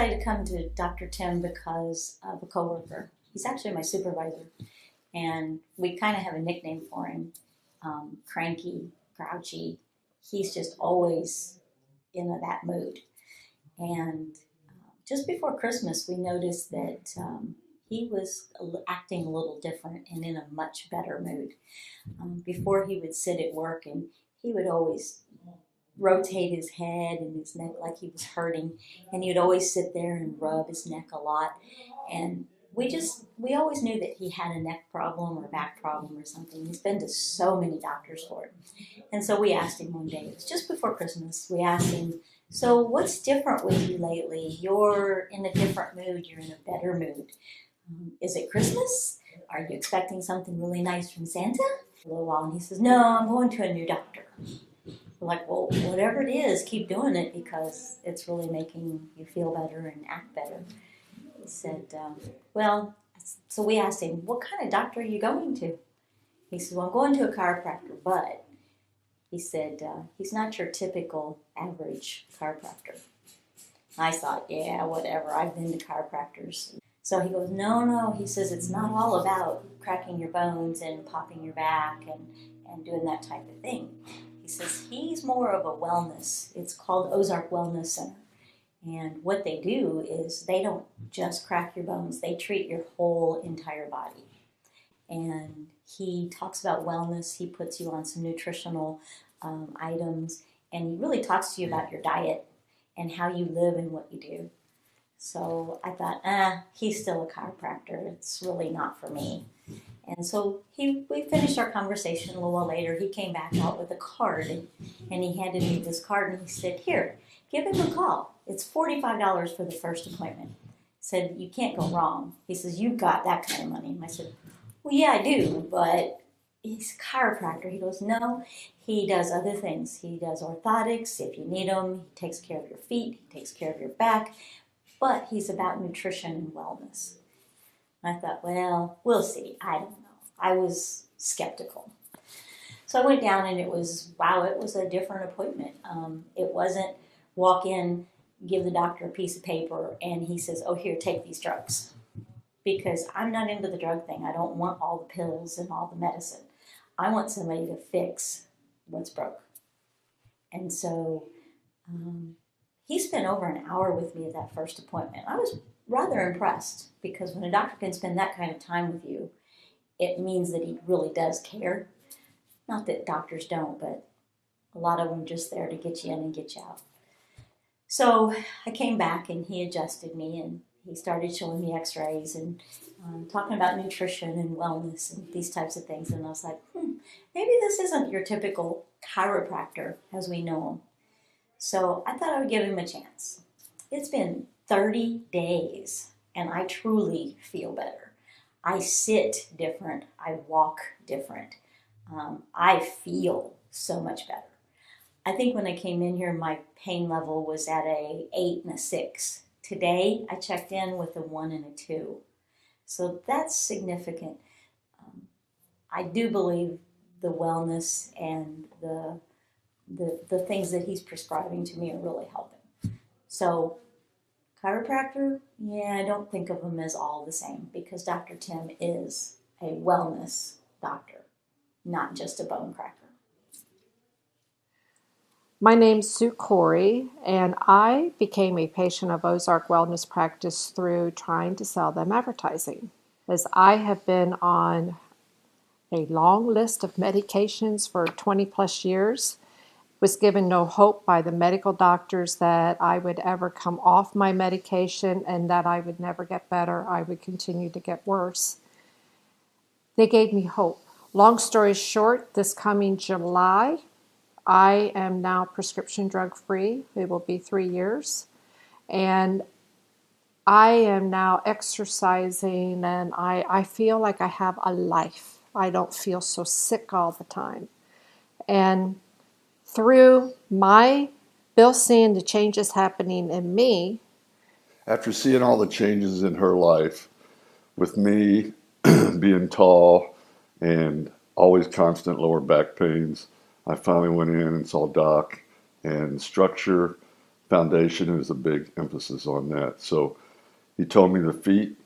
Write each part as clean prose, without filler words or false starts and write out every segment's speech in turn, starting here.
decided to come to Dr. Tim because of a coworker. He's actually my supervisor, and we kind of have a nickname for him, cranky, grouchy. He's just always in that mood. And just before Christmas, we noticed that he was acting a little different and in a much better mood. Before, he would sit at work and he would always rotate his head and his neck like he was hurting, and he would always sit there and rub his neck a lot. And we always knew that he had a neck problem or back problem or something. He's been to so many doctors for it. And so we asked him one day, it was just before Christmas, we asked him, so what's different with you lately? You're in a different mood, you're in a better mood. Is it Christmas? Are you expecting something really nice from Santa? A little while, and he says, no, I'm going to a new doctor. We're like, well, whatever it is, keep doing it because it's really making you feel better and act better. He said, so we asked him, what kind of doctor are you going to? He said, well, I'm going to a chiropractor, but he said, he's not your typical average chiropractor. I thought, yeah, whatever, I've been to chiropractors. So he goes, no, he says, it's not all about cracking your bones and popping your back and doing that type of thing. He says he's more of a wellness. It's called Ozark Wellness Center. And what they do is they don't just crack your bones. They treat your whole entire body. And he talks about wellness. He puts you on some nutritional items. And he really talks to you about your diet and how you live and what you do. So I thought, he's still a chiropractor. It's really not for me. And so we finished our conversation a little while later. He came back out with a card, and he handed me this card, and he said, here, give him a call. It's $45 for the first appointment. He said, you can't go wrong. He says, you've got that kind of money. And I said, well, yeah, I do, but he's a chiropractor. He goes, no, he does other things. He does orthotics if you need them. He takes care of your feet. He takes care of your back. But he's about nutrition and wellness. I thought, well, we'll see. I don't know. I was skeptical. So I went down, and it was a different appointment. It wasn't walk in, give the doctor a piece of paper, and he says, oh, here, take these drugs. Because I'm not into the drug thing. I don't want all the pills and all the medicine. I want somebody to fix what's broke. And so he spent over an hour with me at that first appointment. I was rather impressed because when a doctor can spend that kind of time with you, it means that he really does care. Not that doctors don't, but a lot of them are just there to get you in and get you out. So I came back, and he adjusted me, and he started showing me x-rays and talking about nutrition and wellness and these types of things. And I was like, maybe this isn't your typical chiropractor as we know him. So I thought I would give him a chance. It's been 30 days, and I truly feel better. I sit different. I walk different. I feel so much better. I think when I came in here, my pain level was at a 8 and a 6. Today, I checked in with a 1 and a 2. So that's significant. I do believe the wellness and the things that he's prescribing to me are really helping. So chiropractor, yeah, I don't think of him as all the same because Dr. Tim is a wellness doctor, not just a bone cracker. My name's Sue Corey, and I became a patient of Ozark Wellness Practice through trying to sell them advertising, as I have been on a long list of medications for 20 plus years. Was given no hope by the medical doctors that I would ever come off my medication and that I would never get better. I would continue to get worse. They gave me hope. Long story short, this coming July, I am now prescription drug free. It will be 3 years. And I am now exercising, and I feel like I have a life. I don't feel so sick all the time. And through my Bill seeing the changes happening in me. After seeing all the changes in her life, with me being tall and always constant lower back pains, I finally went in and saw Doc, and structure foundation. It was a big emphasis on that. So he told me the feet,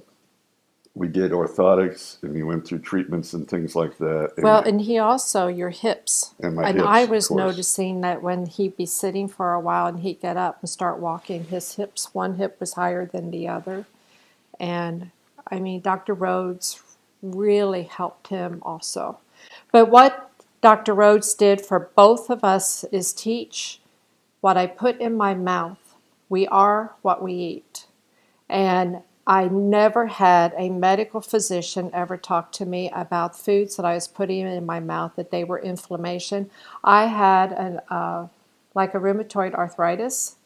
we did orthotics, and he went through treatments and things like that. Well, and he also, your hips. And my And hips, I of was course. noticing that when he'd be sitting for a while and he'd get up and start walking, his hips, one hip was higher than the other. And I mean, Dr. Rhoads really helped him also. But what Dr. Rhoads did for both of us is teach what I put in my mouth. We are what we eat. And I never had a medical physician ever talk to me about foods that I was putting in my mouth, that they were inflammation. I had like a rheumatoid arthritis.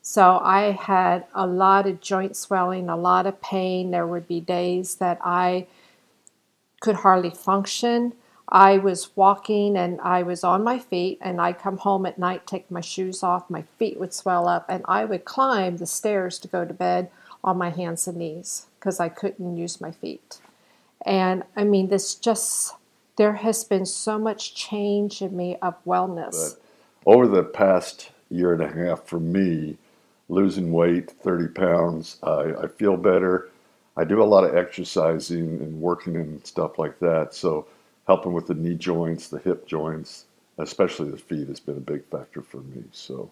So I had a lot of joint swelling, a lot of pain. There would be days that I could hardly function. I was walking and I was on my feet, and I'd come home at night, take my shoes off, my feet would swell up, and I would climb the stairs to go to bed on my hands and knees because I couldn't use my feet. And I mean, there has been so much change in me of wellness. But over the past year and a half for me, losing weight, 30 pounds, I feel better. I do a lot of exercising and working and stuff like that. So helping with the knee joints, the hip joints, especially the feet, has been a big factor for me. So,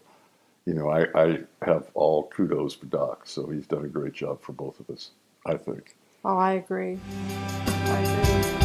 I have all kudos for Doc. So he's done a great job for both of us, I think. Oh, I agree. I agree.